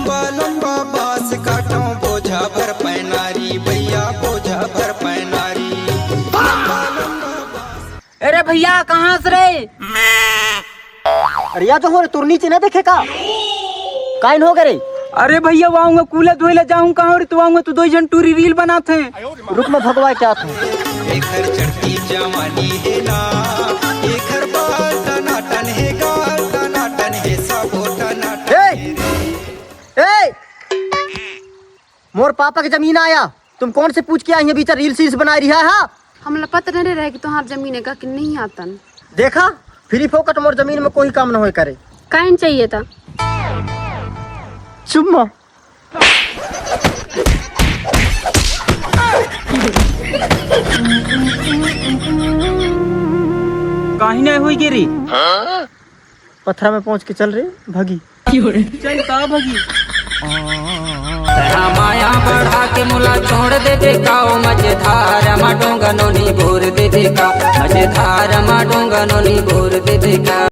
लंबा लंबा बांस काटो बोझा भर पैनारी भैया बोझा भर पैनारी। अरे भैया कहाँ से रे? अरे या जो हो रे तुर नीचे न देखे का काइन हो गए? अरे भैया वो आऊंगा कूला धोइला जाऊं कहाँ रे? तू आऊंगा तू दो जन टूरी रील बनाते हैं। रुक में भगवान क्या था एकर चढ़ती जवानी है ना एकर बाल टनाटन है गाल टनाटन है सबो टनाटन। ए मोर पापा की जमीन आया तुम कौन से पूछ के आई है बीचा रील सील्स बना रही है? हाँ हमला पता नहीं रहे कि तुम्हार जमीन का कि नहीं आतन। देखा फ्री फोकट मोर जमीन में कोई काम न हो करे। काइन चाहिए था चुम्मा कहीं नहीं हुई गिरी पत्थरा में पहुंच के चल रहे भगी चल ता भगी। माया बढ़ा के मुला छोड़ दे देखा मजेदार मा डोंगा नोनी गोर दे देखा मजेदार मा डोंगा नोनी गोर दे देखा।